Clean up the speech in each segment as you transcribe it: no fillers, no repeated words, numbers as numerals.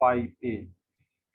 5A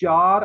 4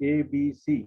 ABC।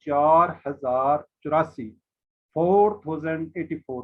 4084 4084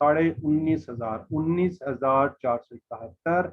19,471।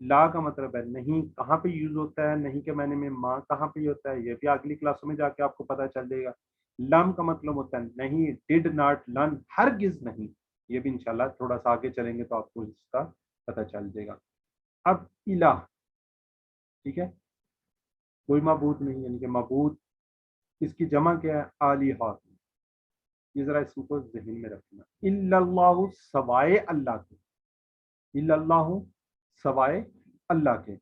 لا کا مطلب ہے نہیں کہاں پہ یوز ہوتا ہے, نہیں کے معنی میں ماں کہاں پہ ہوتا ہے, یہ بھی اگلی کلاسوں میں جا کے آپ کو پتہ چل جائے گا. لم کا مطلب ہوتا ہے نہیں, ڈڈ ناٹ لرن, ہرگز نہیں. یہ بھی انشاءاللہ تھوڑا سا آگے چلیں گے تو آپ کو اس کا پتہ چل جائے گا. اب الہ, ٹھیک ہے, کوئی معبود نہیں, یعنی کہ معبود اس کی جمع کیا ہے, آلیہات. یہ ذرا اس کو ذہن میں رکھنا. الا اللہ, سوائے اللہ کے, الا اللہ سوائے اللہ کے.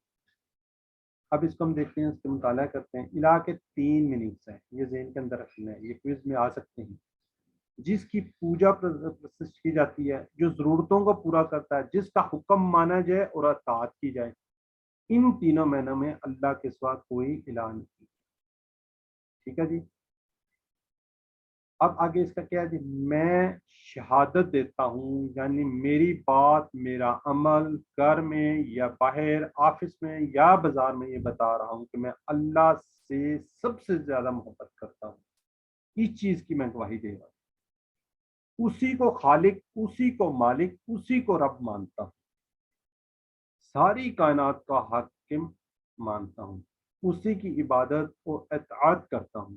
اب اس کو ہم دیکھتے ہیں, اس کے مطالعہ کرتے ہیں. الہ کے 3 میننگس ہیں, یہ ذہن کے اندر رکھنا ہے, یہ کوئز میں آ سکتے ہیں. جس کی پوجا پرستش کی جاتی ہے, جو ضرورتوں کو پورا کرتا ہے, جس کا حکم مانا جائے اور اطاعت کی جائے. ان تینوں معنوں میں اللہ کے سوا کوئی الہ نہیں. ٹھیک ہے جی. اب آگے اس کا کیا ہے جی, میں شہادت دیتا ہوں, یعنی میری بات, میرا عمل, گھر میں یا باہر, آفس میں یا بازار میں, یہ بتا رہا ہوں کہ میں اللہ سے سب سے زیادہ محبت کرتا ہوں. اس چیز کی میں گواہی دے رہا ہوں. اسی کو خالق, اسی کو مالک, اسی کو رب مانتا ہوں. ساری کائنات کا حاکم مانتا ہوں. اسی کی عبادت اور اطاعت کرتا ہوں.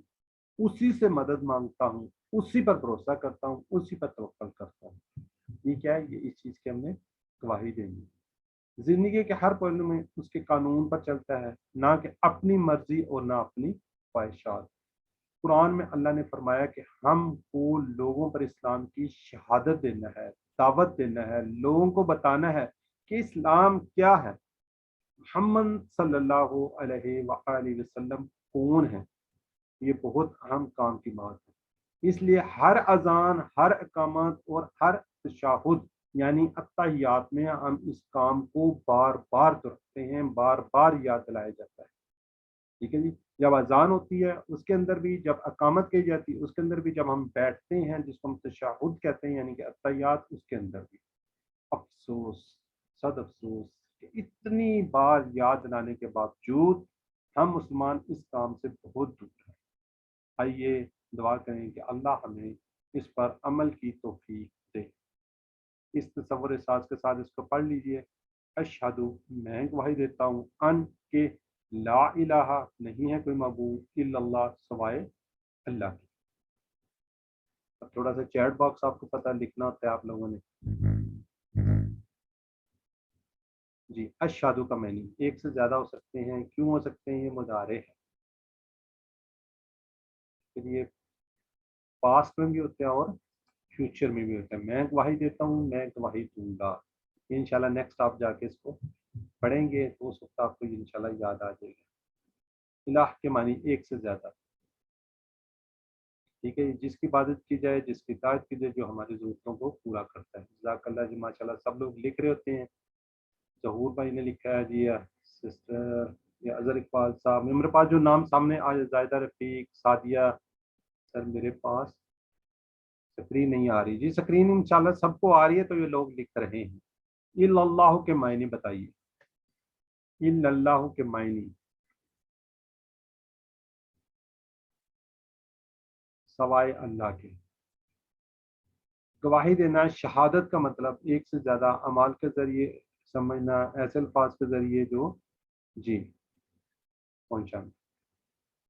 اسی سے مدد مانگتا ہوں, اسی پر بھروسہ کرتا ہوں, اسی پر توکل کرتا ہوں. یہ کیا ہے, یہ اس چیز کی ہم نے گواہی دینی. زندگی کے ہر پہلو میں اس کے قانون پر چلتا ہے, نہ کہ اپنی مرضی اور نہ اپنی خواہشات. قرآن میں اللہ نے فرمایا کہ ہم کو لوگوں پر اسلام کی شہادت دینا ہے, دعوت دینا ہے, لوگوں کو بتانا ہے کہ اسلام کیا ہے, محمد صلی اللہ علیہ وآلہ وسلم کون ہے. یہ بہت اہم کام کی بات ہے. اس لیے ہر اذان, ہر اقامت اور ہر تشہد یعنی اتحیات میں ہم اس کام کو بار بار دہراتے ہیں, بار بار یاد دلایا جاتا ہے. ٹھیک ہے جی. جب اذان ہوتی ہے اس کے اندر بھی, جب اقامت کی جاتی ہے اس کے اندر بھی, جب ہم بیٹھتے ہیں جس کو ہم تشہد کہتے ہیں یعنی کہ اتحیات, اس کے اندر بھی. افسوس, صد افسوس کہ اتنی بار یاد دلانے کے باوجود ہم مسلمان اس کام سے بہت دور ہیں. آئیے دعا کریں کہ اللہ ہمیں اس پر عمل کی توفیق دے. اس تصور ساز کے ساتھ اس کو پڑھ لیجئے. اشہد, میں گواہی دیتا ہوں, ان کہ لا الہ, نہیں ہے کوئی معبود, الا اللہ, سوائے اللہ کی. اب تھوڑا سا چیٹ باکس آپ کو پتہ لکھنا ہوتا ہے آپ لوگوں نے. جی, اشہد کا معنی ایک سے زیادہ ہو سکتے ہیں. کیوں ہو سکتے ہیں؟ یہ مضارع ہے, پھر یہ پاسٹ میں بھی ہوتے ہیں اور فیوچر میں بھی ہوتا ہے. میں گواہی دیتا ہوں, میں گواہی دوں گا. انشاءاللہ نیکسٹ آپ جا کے اس کو پڑھیں گے تو اس وقت آپ کو انشاءاللہ یاد آ جائے گا. الہ کے معنی ایک سے زیادہ. ٹھیک ہے, جس کی عبادت کی جائے, جس کی اطاعت کی جائے, جو ہماری ضرورتوں کو پورا کرتا ہے. جزاک اللہ جی. ماشاءاللہ سب لوگ لکھ رہے ہوتے ہیں. ظہور بھائی نے لکھا ہے جی, سسٹر یا اظہر اقبال صاحب, میرے پاس جو نام سامنے آ, زائدہ رفیق, سعدیہ. سر میرے پاس سکرین نہیں آ رہی جی. سکرین انشاءاللہ سب کو آ رہی ہے تو یہ لوگ لکھ رہے ہیں. الا اللہ کے معنی بتائیے. الا اللہ کے معنی سوائے اللہ کے. گواہی دینا, شہادت کا مطلب ایک سے زیادہ اعمال کے ذریعے سمجھنا, ایسے الفاظ کے ذریعے جو جی پہنچانا.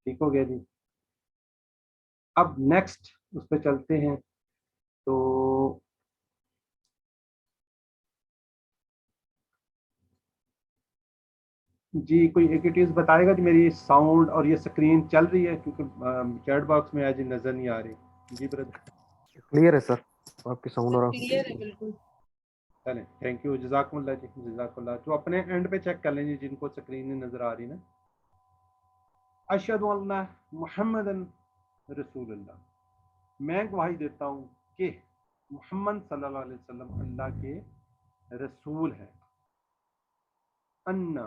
ٹھیک ہو گیا جی. اب نیکسٹ اس پہ چلتے ہیں. تو جی کوئی ایکٹیویٹیز بتائے گا جی. میری ساؤنڈ اور یہ سکرین چل رہی ہے کیونکہ چیٹ باکس میں آج نظر نہیں آ رہی. جی برادر. کلیئر ہے سر, آپ کی ساؤنڈ اور کلیئر ہے بالکل. چلیں, تھینک یو, جزاکم اللہ جی, جزاک اللہ. جو اپنے اینڈ پہ چیک کر لیں جی جن کو سکرین نہیں نظر آ رہی نا. اشہد ان محمد رسول اللہ, میں گواہی دیتا ہوں کہ محمد صلی اللہ علیہ وسلم اللہ کے رسول ہیں. ان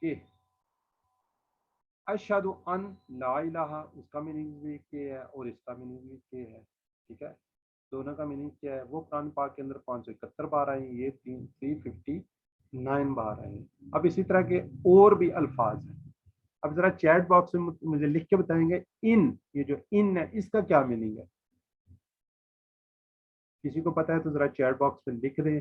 کہ اشہد ان لا الہ, اس کا میننگ بھی کیا ہے اور اس کا میننگ بھی کیا ہے. ٹھیک ہے, دونوں کا میننگ کیا ہے. وہ قرآن پاک کے اندر 571 بار آئے ہیں, یہ 359 بار آئے ہیں. اب اسی طرح کے اور بھی الفاظ ہیں. اب ذرا چیٹ باکس میں مجھے لکھ کے بتائیں گے ان, یہ جو ان ہے اس کا کیا میننگ ہے. کسی کو پتا ہے تو ذرا چیٹ باکس میں لکھ دیں.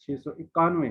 691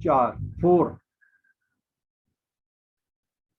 4, 4।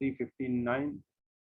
359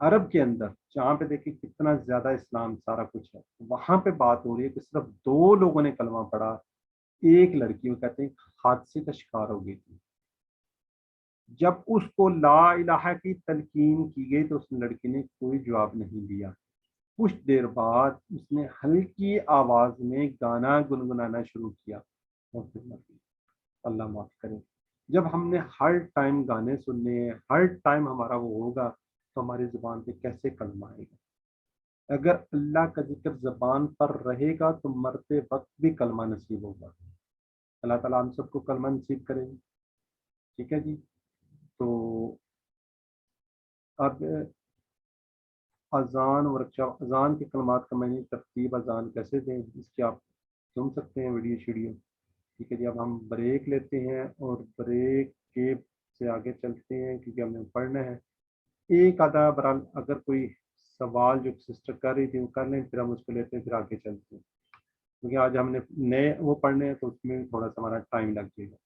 عرب کے اندر جہاں پہ دیکھیں کتنا زیادہ اسلام سارا کچھ ہے، وہاں پہ بات ہو رہی ہے کہ صرف 2 لوگوں نے کلمہ پڑھا، ایک لڑکی وہ کہتے ہیں حادثے کا شکار ہو گئی تھی، جب اس کو لا الہ کی تلقین کی گئی تو اس لڑکی نے کوئی جواب نہیں دیا، کچھ دیر بعد اس نے ہلکی آواز میں گانا گنگنانا شروع کیا اور پھر مر گئی۔ اللہ معاف کرے، جب ہم نے ہر ٹائم گانے سننے ہیں، ہر ٹائم ہمارا وہ ہوگا تو ہماری زبان پہ کیسے کلمہ آئے گا؟ اگر اللہ کا ذکر زبان پر رہے گا تو مرتے وقت بھی کلمہ نصیب ہوگا۔ اللہ تعالیٰ ہم سب کو کلمہ نصیب کرے گی، ٹھیک ہے جی۔ تو اب اذان ورکشاپ، اذان کے کلمات کا میں نے ترتیب اذان کیسے دیں اس کی آپ سن سکتے ہیں ویڈیو شیڈیو، ٹھیک ہے جی۔ اب ہم بریک لیتے ہیں اور بریک کے سے آگے چلتے ہیں کیونکہ ہمیں پڑھنا ہے۔ ایک آدھا برحال اگر کوئی سوال جو سسٹر کر رہی تھی وہ کر لیں، پھر ہم اس کو لیتے ہیں، پھر آگے چلتے ہیں، کیونکہ آج ہم نے نئے وہ پڑھنے ہیں تو اس میں بھی تھوڑا سا ہمارا ٹائم لگ جائے گا،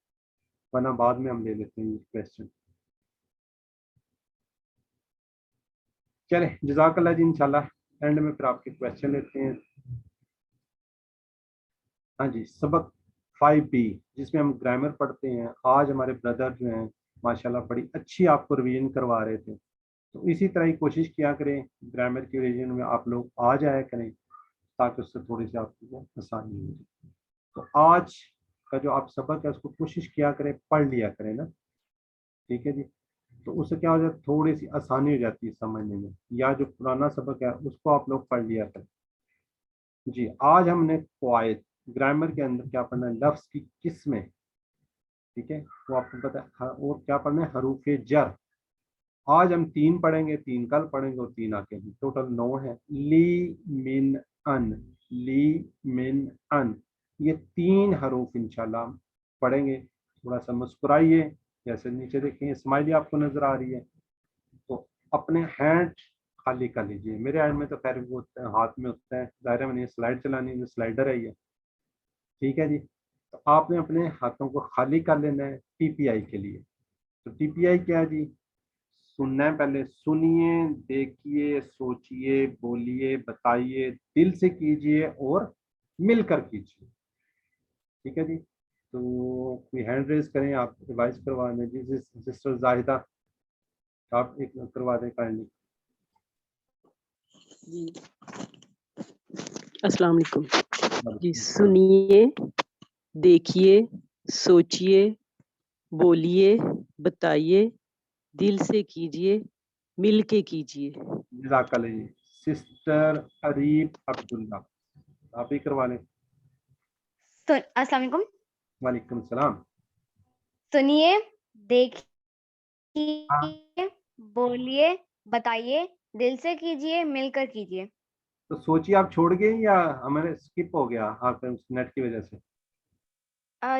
ورنہ بعد میں ہم لے لیتے ہیں کویسچن۔ چلیں جزاک اللہ جی، انشاءاللہ اینڈ میں پھر آپ کے کویسچن لیتے ہیں۔ ہاں جی، سبق 5B جس میں ہم گرامر پڑھتے ہیں، آج ہمارے بردر جو ہیں ماشاءاللہ بڑی اچھی آپ کو ریویژن کروا رہے تھے، تو اسی طرح ہی کوشش کیا کریں گرامر کی ریویژن میں آپ لوگ آ جایا کریں تاکہ اس سے تھوڑی سی آپ کو آسانی ہو جائے۔ تو آج کا جو آپ سبق ہے اس کو کوشش کیا کریں پڑھ لیا کریں نا، ٹھیک ہے جی، تو اس سے کیا ہو جاتا ہے تھوڑی سی آسانی ہو جاتی ہے سمجھنے میں، یا جو پرانا سبق ہے اس کو آپ لوگ پڑھ لیا کریں۔ جی آج ہم نے قواعد گرامر کے اندر کیا پڑھنا ہے، لفظ کی قسمیں، ٹھیک ہے، وہ آپ کو پتہ ہے، اور کیا پڑھنا ہے حروف جر۔ آج ہم 3 پڑھیں گے، 3 کل پڑھیں گے اور 3 آگے بھی، ٹوٹل 9 ہے۔ لی من ان، لی من ان، یہ 3 حروف انشاءاللہ ہم پڑھیں گے۔ تھوڑا سا مسکرائیے، جیسے نیچے دیکھیں اسمائلی آپ کو نظر آ رہی ہے، تو اپنے ہینڈ خالی کر لیجیے۔ میرے ہینڈ میں تو خیر وہ ہاتھ میں ہوتا ہے، ظاہر ہے میں نے سلائڈ چلانی ہے، سلائڈر ہے یہ، ٹھیک ہے جی۔ تو آپ نے اپنے ہاتھوں کو خالی کر لینا ہے ٹی پی آئی کے لیے۔ تو ٹی پی آئی کیا ہے جی؟ سننا ہے، پہلے سنیے، دیکھیے، سوچئے، بولیے، بتائیے، دل سے کیجئے اور مل کر کیجئے، ٹھیک ہے جی۔ تو کوئی ہینڈ ریز کریں، آپ ریوائز کروا دیں جی، سسٹر زاہدہ آپ ایک کروا دیں کائنڈلی۔ جی السلام علیکم جی، سنیے، دیکھیے، سوچئے، بولیے، بتائیے، دل سے کیجئے، مل کے کیجئے۔ جزاک اللہ جی۔ سسٹر اریب عبداللہ آپ ہی کروا لیں۔ السلام علیکم۔ وعلیکم السلام۔ سنیے، ہاں، دیکھیے، بولیے، بتائیے، دل سے کیجئے، مل کر کیجئے۔ تو سوچیے آپ چھوڑ گئے یا ہمارے اسکپ ہو گیا آپ نیٹ کی وجہ سے؟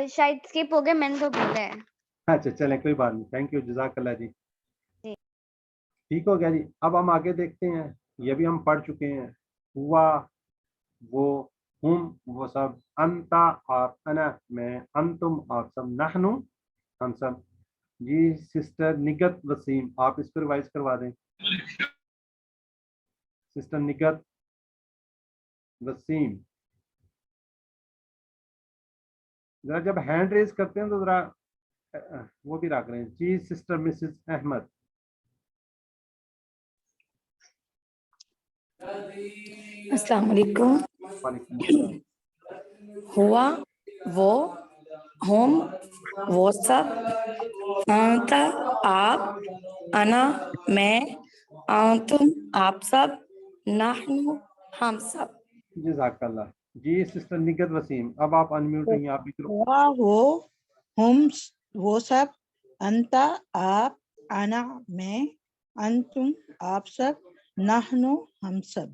شاید اسکپ ہو گیا، میں نے تو بولا ہے۔ اچھا چلیں کوئی بات نہیں، تھینک یو، جزاک اللہ جی، جی ٹھیک ہو گیا جی۔ اب ہم آگے دیکھتے ہیں، یہ بھی ہم پڑھ چکے ہیں، ہوا، وہ، ہم وہ سب، انتا آپ، انا میں، انتم آپ سب، نحنو ہم سب۔ جی سسٹر نگت وسیم آپ اس کو ریوائز کروا دیں۔ سسٹر نگت وسیم ذرا جب ہینڈ ریز کرتے ہیں تو ذرا وہ بھی رکھ رہے ہیں جی۔ Sister Mrs Ahmad. السلام علیکم۔ وعلیکم السلام۔ ہوا، وہ، ہم وہ سب، انت آپ، انا میں، انتم آپ سب، نحن ہم سب۔ جزاک اللہ جی۔ سسٹر نگت وسیم اب آپ انمیوٹ رہی ہیں، آپ بھی کرو۔ ہوا وہ، ہم وہ سب، انتا آپ، انا میں، انتم آپ سب، نحن ہم سب۔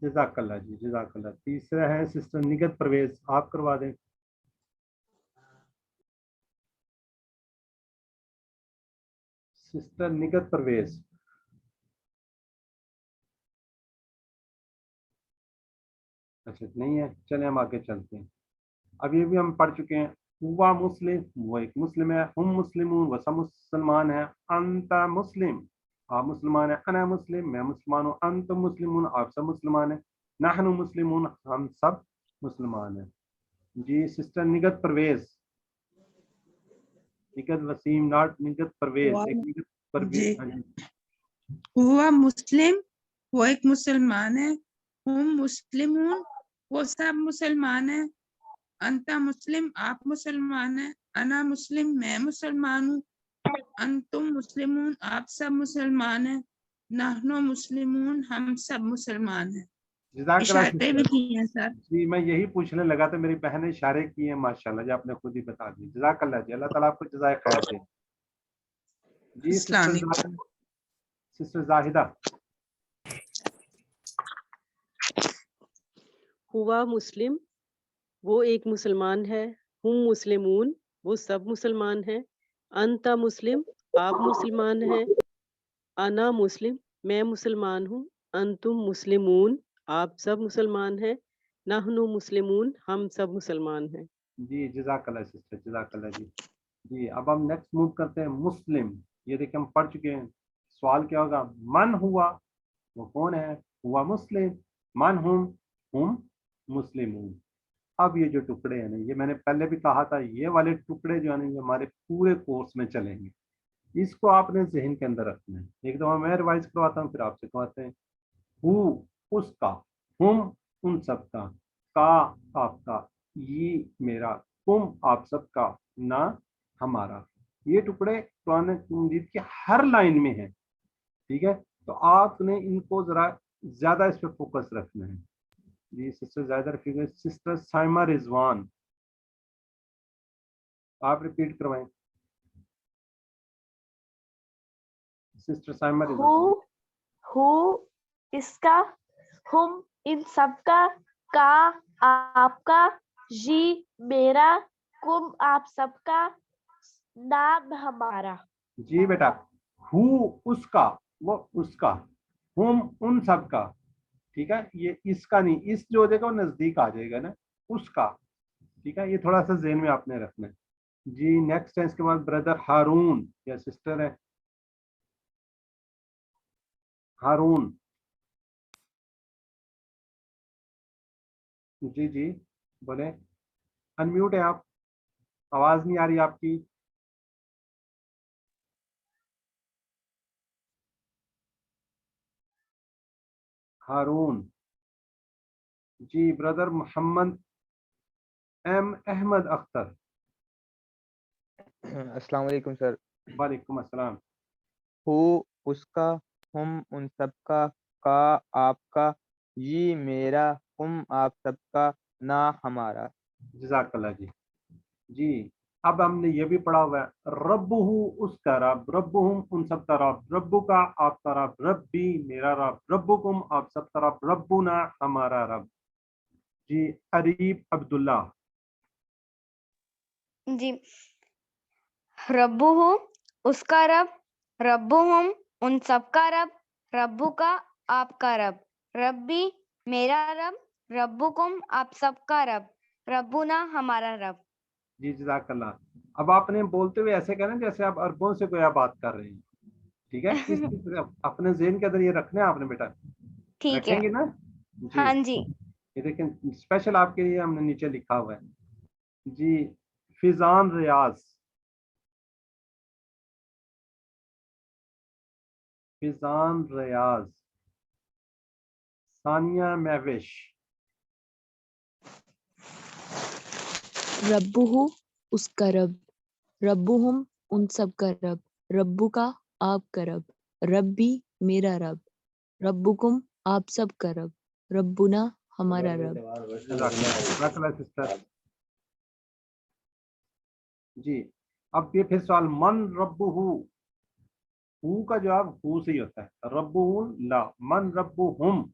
جزاک اللہ جی، جزاک اللہ۔ تیسرا ہے سسٹر نگت پرویز آپ کروا دیں۔ سسٹر نگت پرویز۔ اچھا نہیں ہے، چلیں ہم آگے چلتے ہیں۔ اب یہ بھی ہم پڑھ چکے ہیں، ہوا مسلم وہ ایک مسلم ہے، ہم مسلمون وہ سب مسلمان ہیں، انت مسلم آپ مسلمان ہیں، انا مسلم میں مسلمان ہوں، انتم مسلمون آپ سب مسلمان ہیں، نحن مسلمون ہم سب مسلمان ہیں. جی سسٹر نگت پرویز، نگت وسیم ناٹ نگت پرویز، ایک نگت پرویز. جی. ہاں جی ہوا مسلم وہ ایک مسلمان ہے، ہم مسلمون وہ سب مسلمان ہیں، انتا مسلم آپ مسلمان ہیں، انا مسلم میں مسلمان ہوں، انتم مسلمون آپ سب مسلمان ہیں، نحنو مسلمون ہم سب مسلمان ہیں. جزاک اللہ اشارے بھی سسٹر. کیے ہیں سر. جی میں یہی پوچھنے لگا تھا، میری بہن نے اشارے کیے ہیں ماشاءاللہ جی، آپ نے خود ہی بتا دی. جزاک اللہ جی، اللہ تعالیٰ آپ کو جزائے خیر دے. جی السلام علیکم. سسٹر زاہدہ. ہوا مسلم وہ ایک مسلمان ہے، ہم مسلمون وہ سب مسلمان ہیں، انتا مسلم آپ مسلمان ہیں، انا مسلم میں مسلمان ہوں، انتم مسلمون آپ سب مسلمان ہیں، نحنو مسلمون ہم سب مسلمان ہیں. جی جزاک اللہ سسٹر، جزاک اللہ جی. جی اب ہم نیکسٹ موو کرتے ہیں مسلم. یہ دیکھیں ہم پڑھ چکے ہیں. سوال کیا ہوگا؟ من ہوا وہ کون ہے؟ ہوا مسلم. من ہم مسلمون. اب یہ جو ٹکڑے ہیں نا، یہ میں نے پہلے بھی کہا تھا، یہ والے ٹکڑے جو ہیں نا یہ ہمارے پورے کورس میں چلیں گے. اس کو آپ نے ذہن کے اندر رکھنا ہے. ایک دفعہ میں ریوائز کرواتا ہوں پھر آپ سے کرواتے ہیں. ہو اس کا، ہم ان سب کا آپ کا، یہ میرا، تم آپ سب کا، نہ ہمارا. یہ ٹکڑے قرآن مجید کے ہر لائن میں ہیں. ٹھیک ہے، تو آپ نے ان کو ذرا زیادہ اس پہ فوکس رکھنا ہے. جی سسٹر زیادہ رکھیے گا. سسٹر سائمہ رضوان آپ ریپیٹ کروائیں. سسٹر سائمہ رضوان. ہو اس کا، ہم ان سب کا آپ کا، یہ میرا، کم آپ سب کا، نام ہمارا. جی بیٹا، ہو اس کا، وہ اس کا، ہم ان سب کا. ٹھیک ہے، یہ اس کا نہیں، اس جو ہو جائے گا وہ نزدیک آ جائے گا نا، اس کا. ٹھیک ہے، یہ تھوڑا سا ذہن میں آپ نے رکھنا ہے. جی نیکسٹ ہے اس کے بعد بردر ہارون یا سسٹر ہے ہارون. جی جی بولے، انمیوٹ ہے آپ، آواز نہیں آ رہی آپ کی. ہارون. جی بردر محمد ایم احمد اختر. السلام علیکم سر. وعلیکم السلام. ہو اس کا، ہم ان سب کا آپ کا، یہ میرا، ہم آپ سب کا، نہ ہمارا. جزاک اللہ جی. جی اب ہم نے یہ بھی پڑھا ہوا ہے، رب اس کا رب، رب ان سب کا رب، ربو کا آپ کا رب، ربی میرا رب، ربکم آپ سب کا رب، ربنا ہمارا رب. جی عریب عبداللہ. جی ربو اس کا رب، ربو ان سب کا رب، ربو کا آپ کا رب، ربی میرا رب، ربکم آپ سب کا رب، ربنا ہمارا رب. جی جزاک اللہ. اب آپ نے بولتے ہوئے ایسے کہنا جیسے آپ عربوں سے کوئی بات کر رہے ہیں. ٹھیک ہے، اس اپنے ذہن کے اندر یہ رکھنے آپ نے بیٹا. ٹھیک ہے. رکھیں گے نا؟ ہاں جی. یہ دیکھیں اسپیشل آپ کے لیے ہم نے نیچے لکھا ہوا ہے. جی فیضان ریاض. فیضان ریاض. ثانیہ مہوش. ربہ اس کا رب، ربہم ان سب کا رب، ربو کا آپ کا رب، ربی میرا رب، ربکم آپ سب کا رب، ربنا ہمارا رب. جزاک اللہ سسٹر. جی اب یہ پھر سوال، من ربہ، ہو کا جواب ہو سے ہی ہوتا ہے، ربہ لا، من ربہم،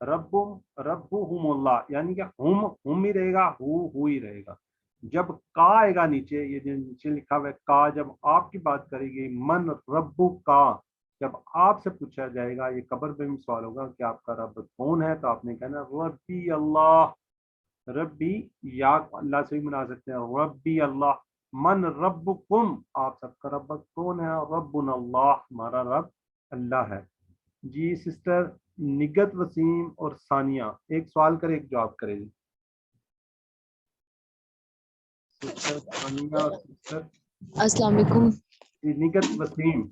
ربہم اللہ، یعنی کہ ہم ہی رہے گا، ہو ہی رہے گا. جب کا آئے گا نیچے، یہ جو نیچے لکھا ہوا ہے کا، جب آپ کی بات کرے گی من ربو کا، جب آپ سے پوچھا جائے گا، یہ قبر پہ بھی سوال ہوگا کہ آپ کا رب کون ہے، تو آپ نے کہنا ربی اللہ. ربی یا اللہ سے بھی منا سکتے ہیں، ربی اللہ. من ربکم آپ سب کا رب کون ہے؟ ربنا اللہ ہمارا رب اللہ ہے. جی سسٹر نگت وسیم اور ثانیہ ایک سوال کرے ایک جواب کرے جی. سسٹر ثانیہ اور سسٹر السلام علیکم. نگت وسیم.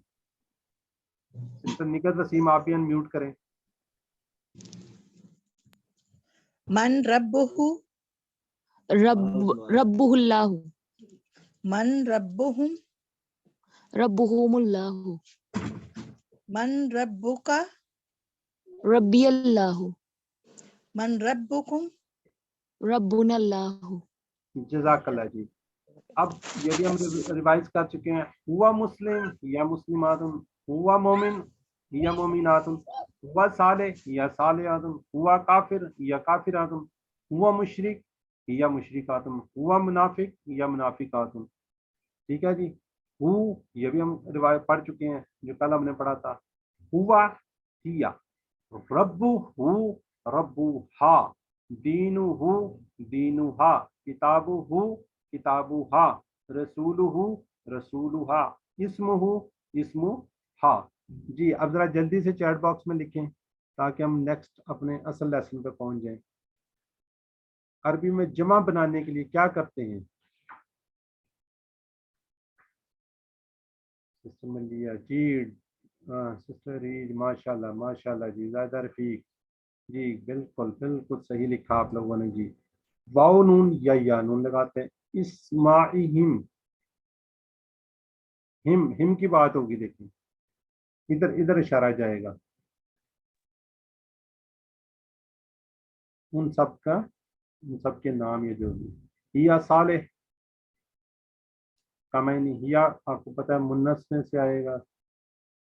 سسٹر نگت وسیم آپ بھی ان میوٹ کریں. من ربہ ربہ اللہ من ربہم ربہم اللہ من ربک ربی اللہ من ربکم ربنا اللہ. جزاک اللہ جی. اب یہ بھی ہم ریوائز کر چکے ہیں. ہوا مسلم یا مسلمات، ہوا مومن یا مومنات، ہوا صالح یا صالحات، ہوا کافر یا کافرات، ہوا مشرک یا مشرکات، ہوا منافق یا منافقات. ٹھیک ہے جی. ہو یہ بھی ہم روایت پڑھ چکے ہیں جو کل ہم نے پڑھا تھا. ہوا ہیا، ربو ہو ربو ہا، دینو ہو دینو ہا، کتابو ہو کتابو ہا، رسولو ہو رسولو ہا، اسم ہو اسمو ہا. جی اب ذرا جلدی سے چیٹ باکس میں لکھیں تاکہ ہم نیکسٹ اپنے اصل لیسن پہ پہنچ جائیں. عربی میں جمع بنانے کے لیے کیا کرتے ہیں؟ سسٹر ملیا جی، سسٹر ریج ماشاء اللہ جی. زیادہ رفیق جی بالکل بالکل صحیح لکھا آپ لوگوں نے جی. واو نون یا نون لگاتے ہیں. اسماعیہم، ہم کی بات ہوگی. دیکھیں ادھر اشارہ جائے گا. ان سب کا، ان سب کے نام یہ جو بھی ہیا صالح کمینی، ہیا آپ کو پتہ ہے منس میں سے آئے گا.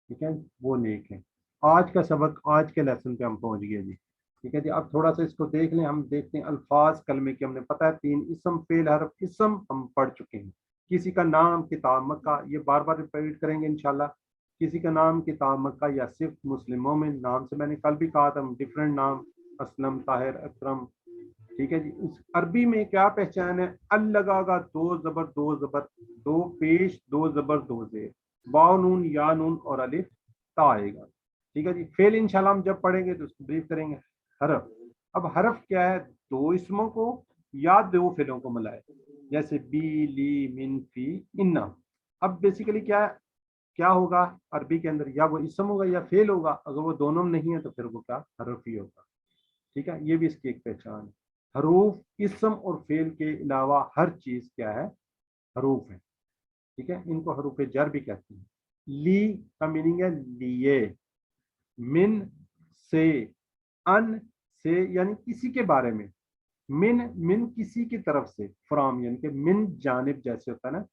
ٹھیک ہے وہ نیک ہے. آج کا سبق آج کے لیسن پہ ہم پہنچ گئے جی. ٹھیک ہے جی. اب تھوڑا سا اس کو دیکھ لیں. ہم دیکھتے ہیں الفاظ کلمے کے. ہم نے پتہ ہے 3 اسم فعل حرف. اسم ہم پڑھ چکے ہیں. کسی کا نام کتاب مکہ، یہ بار بار ریپیٹ کریں گے انشاءاللہ. کسی کا نام کتاب مکہ یا صرف مسلم مومن. نام سے میں نے کل بھی کہا تھا ڈفرینٹ نام، اسلم، طاہر، اکرم. ٹھیک ہے جی. اس عربی میں کیا پہچان ہے؟ ال لگا گا 2 زبر 2 زبر 2 پیش 2 زبر 2 زیر، واو نون یا نون اور الف تا آئے گا. ٹھیک ہے جی. فعل انشاءاللہ ہم جب پڑھیں گے تو اس کو بریف کریں گے. حرف، اب حرف کیا ہے؟ 2 اسموں کو یا 2 فعلوں کو ملائے، جیسے بی، لی، من، فی، انا. اب بیسیکلی کیا ہوگا عربی کے اندر؟ یا وہ اسم ہوگا یا فعل ہوگا. اگر وہ دونوں میں نہیں ہے تو پھر وہ کیا؟ حرف ہی ہوگا. ٹھیک ہے. یہ بھی اس کی ایک پہچان ہے. حروف اسم اور فعل کے علاوہ ہر چیز کیا ہے؟ حروف ہے. ٹھیک ہے. ان کو حروف جر بھی کہتے ہیں. لی کا میننگ ہے لیے، من سے، ان سے یعنی کسی کے بارے میں، من کسی کی طرف سے، فرام یعنی کہ من جانب جیسے ہوتا ہے نا،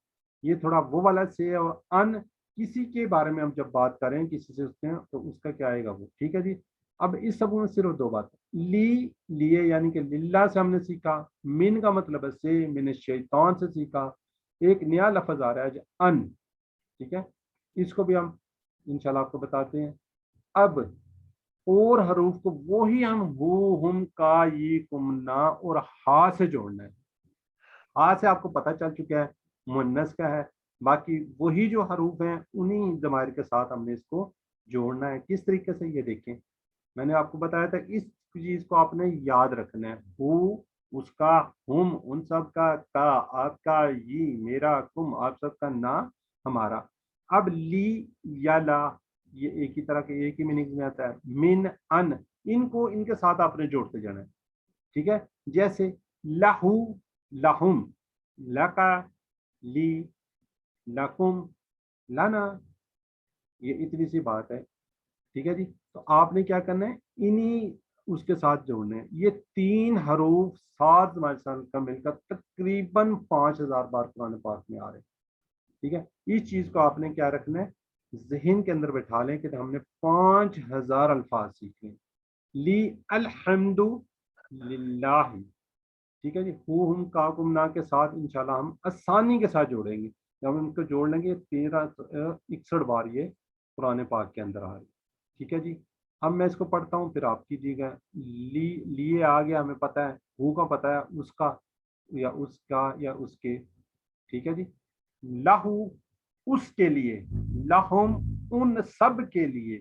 یہ تھوڑا وہ والا سے. اور ان کسی کے بارے میں ہم جب بات کریں کسی سے اس ہیں تو اس کا کیا آئے گا وہ. ٹھیک ہے جی. اب اس سب میں صرف 2 باتیں. لی لیے یعنی کہ للہ سے ہم نے سیکھا. من کا مطلب ہے سے، من الشیطان سے سیکھا. ایک نیا لفظ آ رہا ہے جو ان. ٹھیک ہے. اس کو بھی ہم انشاءاللہ آپ کو بتاتے ہیں. اب اور حروف کو وہی ہم ہو، ہم، کا، یہ، کم، نا اور ہا سے جوڑنا ہے. ہا سے آپ کو پتہ چل چکا ہے مؤنث کا ہے. باقی وہی جو حروف ہیں انہی ضمائر کے ساتھ ہم نے اس کو جوڑنا ہے. کس طریقے سے یہ دیکھیں. میں نے آپ کو بتایا تھا اس چیز کو آپ نے یاد رکھنا ہے. ہو اس کا، ہم ان سب کا، آپ کا، یہ میرا، کم آپ سب کا، نا ہمارا. اب لی یا لا یہ ایک ہی طرح کے ایک ہی میننگ میں آتا ہے. من، ان، ان کو ان کے ساتھ آپ نے جوڑتے جانا ہے. ٹھیک ہے. جیسے لہو لہم، لکا لی، لکم لنا، یہ اتنی سی بات ہے. ٹھیک ہے جی. تو آپ نے کیا کرنا ہے؟ انہی اس کے ساتھ جوڑنے ہیں. یہ 3 حروف 7 مائسال کا مل کر تقریباً 5000 بار قرآن پاک میں آ رہے ہیں. ٹھیک ہے. اس چیز کو آپ نے کیا رکھنا ہے؟ ذہن کے اندر بٹھا لیں کہ ہم نے 5000 الفاظ سیکھے. لی الحمد للہ. ٹھیک ہے جی. ہو، ہم، کا، کم، نا کے ساتھ انشاءاللہ ہم آسانی کے ساتھ جوڑیں گے. جب ہم ان کو جوڑ لیں گے 61 بار یہ قرآن پاک کے اندر آ رہی. ٹھیک ہے جی. اب میں اس کو پڑھتا ہوں پھر آپ کیجیے گا. لیے آ گیا ہمیں پتہ ہے. ہو کا پتہ ہے اس کا یا اس کا یا اس کے. ٹھیک ہے جی. لہو اس کے لیے، لہم ان سب کے لیے،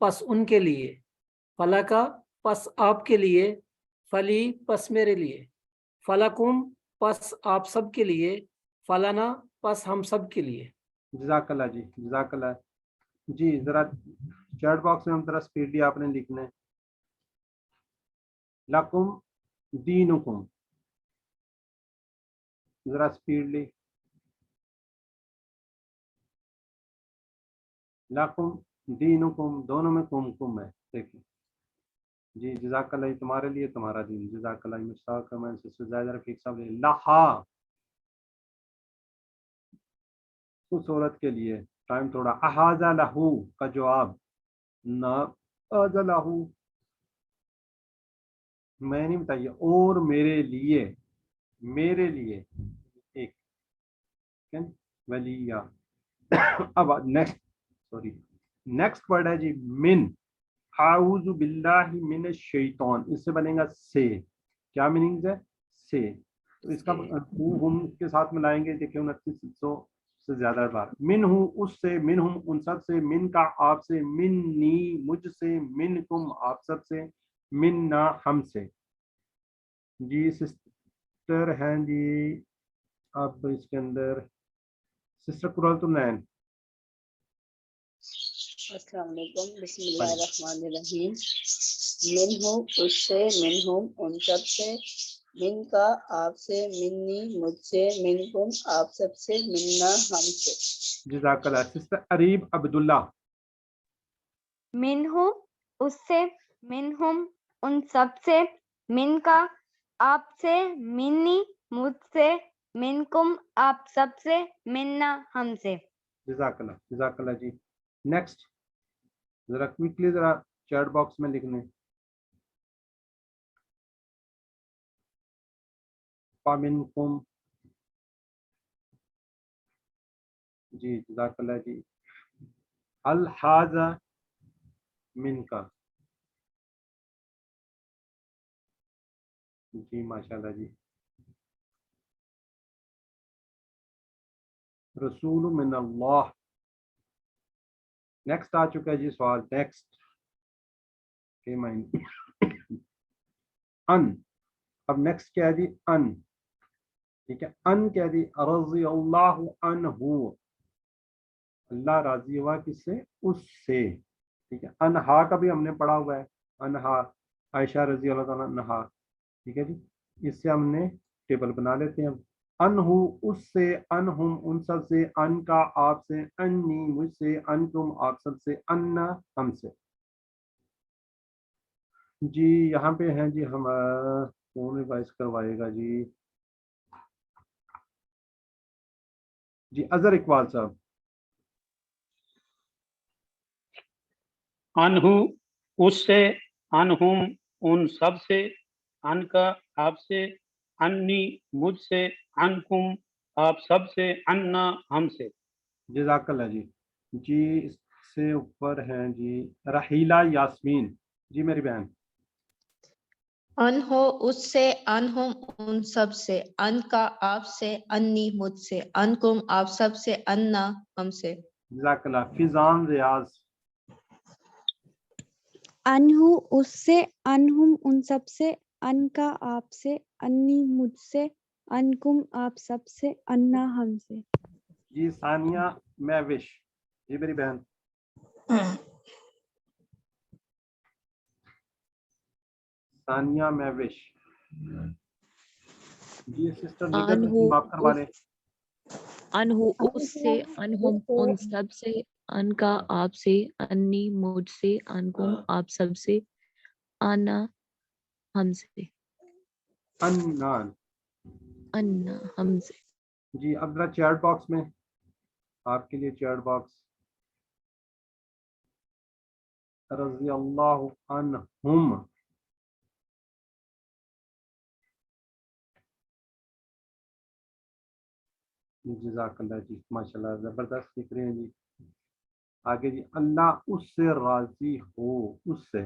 پس ان کے لیے، فلکا پس آپ کے لیے، فلی پس میرے لیے، فلکم پس آپ سب کے لیے، فلنا پس ہم سب کے لیے۔ جزاک اللہ جی، جزاک اللہ جی۔ ذرا چیٹ باکس میں ہم ذرا اسپیڈلی آپ نے لکھنا ہے، لکم دینکم، ذرا اسپیڈلی، لکم دینکم، دونوں میں کم کم ہے، دیکھیں جی۔ جزاک اللہ، تمہارے لیے تمہارا دین، جزاک اللہ مشتاق میں سے زیادہ رفیق صاحب نے لہا، اس عورت کے لیے ٹائم تھوڑا، احاذا لہو کا جواب نہ، احاذا لہو میں نہیں بتائیے، اور میرے لیے، میرے لیے ایک ولیہ۔ اب نیکسٹ ورڈ ہے جی من، اعوذ باللہ من الشیطان، اس سے بنے گا سے، کیا میننگز ہے؟ سے، تو اس کا ہم کے ساتھ ملائیں گے، دیکھیں 2900 سے زیادہ بار، من ہوں اس سے، من ہم ان سب سے، من کا آپ سے، منی مجھ سے، من کم آپ سب سے، مننا ہم سے۔ جی سسٹر ہیں جی، اب اس کے اندر سسٹر قرۃ العین۔ السلام علیکم، بسم اللہ الرحمن الرحیم۔ من ہوں اس سے، من ہوں ان سب سے، من کا آپ سے، منی مجھ سے، منکم آپ سب سے، مننا ہم سے۔ جزاک اللہ۔ سسٹر اریب عبداللہ۔ منہ اس سے، منہم ان سب سے، من کا آپ سے، منی مجھ سے، منکم آپ سب سے، مننا ہم سے۔ جزاک اللہ، جزاک اللہ جی۔ نیکسٹ ذرا کوئکلی ذرا چیٹ باکس میں لکھنے، فَمِنْكُمْ، جی جزاک اللہ جی۔ الحاظ من کا، جی ماشاء اللہ جی۔ رسول من اللہ، نیکسٹ آ چکا ہے جی سوال، نیکسٹ کے معنی ان، اب نیکسٹ کیا ہے جی ان، ٹھیک ہے، ان کیا جی رضی اللہ عنہ، اللہ راضی ہوا کس سے؟ اس سے، ٹھیک ہے۔ انہا کا بھی ہم نے پڑھا ہوا ہے، انہا عائشہ رضی اللہ تعالیٰ عنہا، ٹھیک ہے جی، اس سے ہم نے ٹیبل بنا لیتے ہیں۔ انہو اس سے، انہم ان سب سے، ان کا آپ سے، انی مجھ سے، انتم آپ سب سے، انا ہم سے۔ جی یہاں پہ ہیں جی ہم، کون ریوائز کروائے گا جی؟ جی اظہر اقبال صاحب۔ انہو اس سے، انہم ان سب سے، ان کا آپ سے، انی مجھ سے، انکم آپ سب سے، انا ہم سے۔ جزاک اللہ جی۔ جی اس سے اوپر ہیں جی رحیلہ یاسمین، جی میری بہن۔ ان ہو اس سے، انہم ان سب سے، ان کا آپ سے، انی مجھ سے، انکم آپ سب سے، انا ہم سے۔ جزاک اللہ۔ فضان ریاض۔ انہو اس سے، انہم ان سب سے، ان کا آپ سے، انی مجھ سے، انکم آپ سب سے، انا ہم سے۔ جی ثانیہ مہوش، جی میری بہن۔ ثانیہ مہوش، جی سسٹر نگر معاف کروا لیں۔ انہو اس سے، انہم ان سب سے، ان کا آپ سے، انی مجھ سے، انکم آپ سب سے، انا ہم سے۔ انان، انا ہم سے۔ جی اب ذرا چیٹ باکس میں آپ کے لیے چیٹ باکس، رضی اللہ عنہم، جزاک اللہ جی، ماشاء اللہ زبردست لکھ رہے ہیں جی۔ آگے جی اللہ اس سے راضی ہو، اس سے،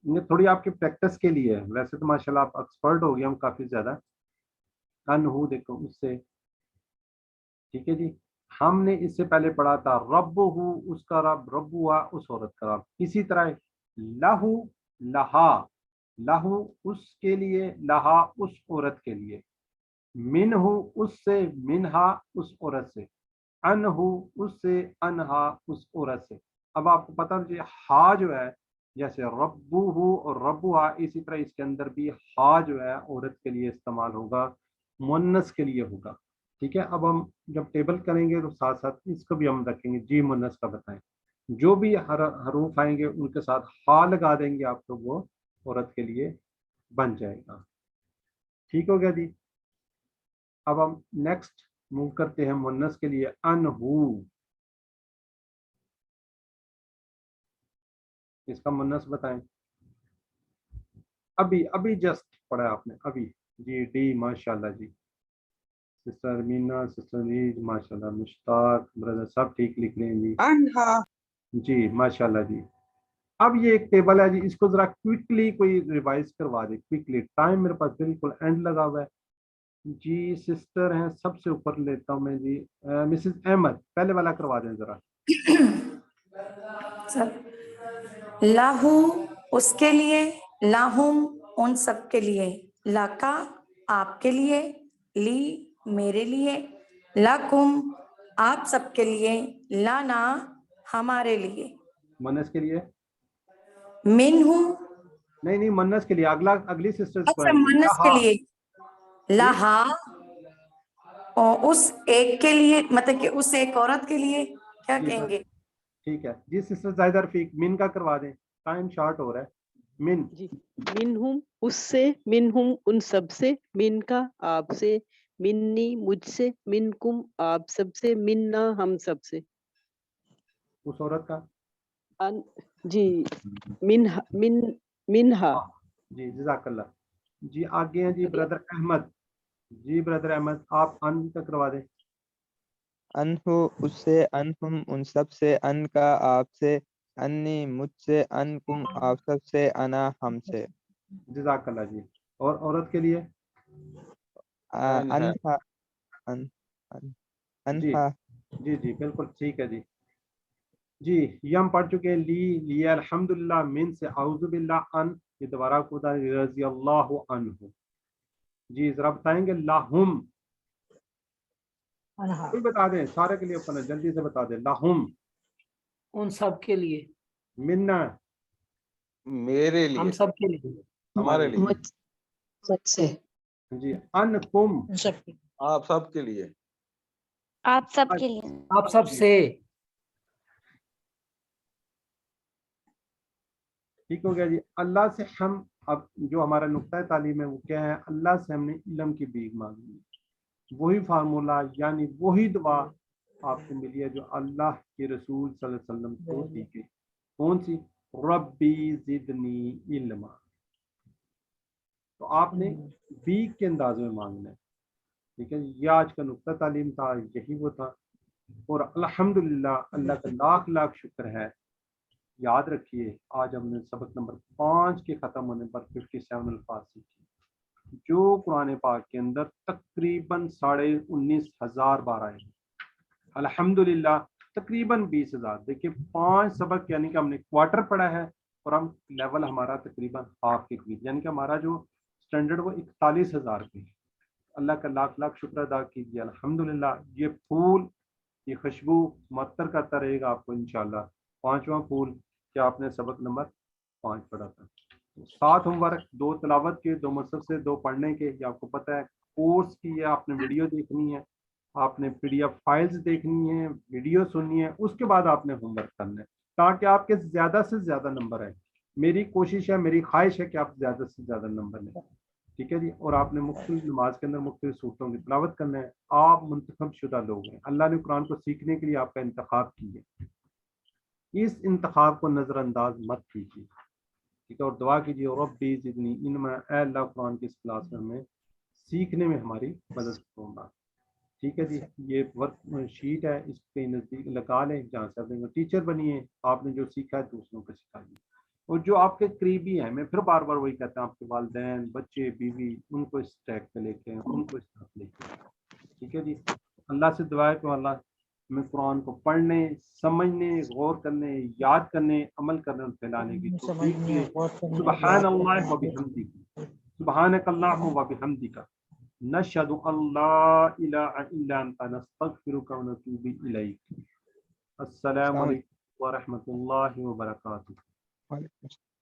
یہ تھوڑی آپ کی پریکٹس کے لیے ہے، ویسے تو ماشاء اللہ آپ ایکسپرٹ ہو گئے ہم کافی زیادہ۔ انہو دیکھو اس سے، ٹھیک ہے جی۔ ہم نے اس سے پہلے پڑھا تھا ربہ اس کا رب، ربوا اس عورت کا رب. اسی طرح لہو لہا، لہو اس کے لیے، لہا اس عورت کے لیے، منہ اس سے، منہا اس عورت سے، انہ اس سے، انہا اس عورت سے. اب آپ کو پتہ ہے ہا جو ہے جیسے ربہ اور ربوا، اسی طرح اس کے اندر بھی ہا جو ہے عورت کے لیے استعمال ہوگا، مؤنث کے لیے ہوگا. ٹھیک ہے. اب ہم جب ٹیبل کریں گے تو ساتھ ساتھ اس کو بھی ہم رکھیں گے. جی مؤنث کا بتائیں. جو بھی حروف آئیں گے ان کے ساتھ ہا لگا دیں گے آپ، تو وہ عورت کے لیے بن جائے گا. ٹھیک ہو گیا جی. اب ہم نیکسٹ موو کرتے ہیں مؤنث کے لیے انہو. اس کا مؤنث بتائیں. ابھی جسٹ پڑھا آپ نے ابھی. جی ڈی ماشاءاللہ جی. سسٹر مینا، سسٹر نیج ماشاءاللہ، مشتاق بردر سب ٹھیک لکھ رہے ہیں جی. انہا. جی ماشاءاللہ جی. اب یہ ایک ٹیبل ہے جی، اس کو ذرا کوئکلی کوئی ریوائز کروا دے کوئکلی. ٹائم میرے پاس بالکل اینڈ لگا ہوا ہے. جی سسٹر ہیں سب سے اوپر لیتا ہوں میں جی. مسز احمد پہلے والا کروا دیں ذرا. لاہو اس کے لیے، لاہم ان سب کے لیے، لاکا آپ کے لیے، لی میرے لیے، لاکم آپ سب کے لیے، لانا ہمارے لیے. منس کے لیے منہو نہیں منس کے لیے اگلی سسٹر کو اچھا منس کے لیے، لہا اور اس ایک کے لیے، مطلب کہ اس ایک عورت کے لیے کیا کہیں گے؟ ٹھیک ہے جی. سسٹر زاہدہ رفیق من کا کروا دیں، ٹائم شارٹ ہو رہا ہے. من جی منہم اس سے، منہم ان سب سے، من کا آپ سے، منی مجھ سے، منکم آپ سب سے، منا ہم سب سے. اس عورت کا جی منہا. جی جزاک اللہ. جی آگے ہیں جی بردر احمد. جی بردر احمد آپ ان کا کروا دیں. انہو اس سے، انہم ان سب سے، ان کا آپ سے، انی مجھ سے، انکم آپ سب سے، انا ہم سے. جزاک اللہ جی. اور عورت کے لیے انہا جی انہا. جی جی بالکل ٹھیک ہے جی. جی یہ ہم پڑھ چکے ہیں لی الحمدللہ، من سے اعوذ باللہ، ان یہ دوبارہ خدا رضی اللہ عنہ. جی ذرا بتائیں گے لاہم. کوئی بتا دیں سارے کے لیے اپنا جلدی سے بتا دیں. لاہم ان سب کے لیے، منا میرے لیے، ہم سب کے لیے، ہمارے لیے، مجھ سے، جی انکم آپ سب کے لیے، آپ سب کے لیے. آپ سب سے. ٹھیک ہو گیا جی. اللہ سے ہم اب جو ہمارا نقطۂ تعلیم ہے وہ کیا ہے؟ اللہ سے ہم نے علم کی بھیک مانگی. وہی فارمولا یعنی وہی دعا آپ کو ملی ہے جو اللہ کے رسول صلی اللہ علیہ وسلم کو دی گئی. کون سی؟ ربی زدنی علما. تو آپ نے بھیک کے انداز میں مانگنا ہے. ٹھیک ہے. یہ آج کا نقطہ تعلیم تھا، یہی وہ تھا. اور الحمدللہ اللہ کا لاکھ لاکھ شکر ہے. یاد رکھیے آج ہم نے سبق نمبر 5 کے ختم ہونے پر 57 الفاظ سیکھے جو قرآن پاک کے اندر تقریباً 19,500 بار آئے. الحمدللہ تقریباً 20,000. دیکھیے 5 سبق یعنی کہ ہم نے کوارٹر پڑھا ہے اور ہم لیول ہمارا تقریباً ہاف کے قریب، یعنی کہ ہمارا جو سٹینڈرڈ وہ 41,000 پہ ہے. اللہ کا لاکھ لاکھ شکر ادا کیجیے. الحمدللہ یہ پھول، یہ خوشبو معطر کرتا رہے گا آپ کو انشاءاللہ. 5واں پھول کیا آپ نے سبق نمبر 5 پڑھا تھا. 7 ہوم ورک، 2 تلاوت کے، 2 مصحف سے، 2 پڑھنے کے. یہ آپ کو پتہ ہے کورس کی ہے. آپ نے ویڈیو دیکھنی ہے، آپ نے پی ڈی ایف فائلز دیکھنی ہے، ویڈیو سننی ہے، اس کے بعد آپ نے ہوم ورک کرنا ہے تاکہ آپ کے زیادہ سے زیادہ نمبر آئیں. میری کوشش ہے، میری خواہش ہے کہ آپ زیادہ سے زیادہ نمبر لیں. ٹھیک ہے جی. اور آپ نے مختلف نماز کے اندر مختلف صورتوں کی تلاوت کرنا ہے. آپ منتخب شدہ لوگ ہیں. اللہ نے قرآن کو سیکھنے کے لیے آپ کا انتخاب کی ہے. اس انتخاب کو نظر انداز مت کیجیے. ٹھیک ہے. اور دعا کیجیے ربی زدنی علما، اے اللہ قرآن کی اس کلاس میں ہمیں سیکھنے میں ہماری مدد ہوگا. ٹھیک ہے جی. یہ ورک شیٹ ہے، اس کے نزدیک لگا لیں جہاں سے آپ ٹیچر بنیے. آپ نے جو سیکھا ہے دوسروں کو سکھائیے. اور جو آپ کے قریبی ہیں، میں پھر بار بار وہی کہتا ہوں، آپ کے والدین، بچے، بیوی، ان کو اس ٹریک پہ لے کے ان کو اس طرف لے کے. ٹھیک ہے جی. اللہ سے دعا ہے کہ اللہ ہمیں قرآن کو پڑھنے، سمجھنے، غور کرنے، یاد کرنے، عمل کرنے اور پھیلانے کی توفیق دے۔ سبحان اللہ و بحمدہ، سبحانک اللہم و بحمدک، نشہد ان لا الہ الا انت، نستغفرک و نتوب الیک۔ السلام علیکم ورحمۃ اللہ وبرکاتہ۔ وعلیکم السلام۔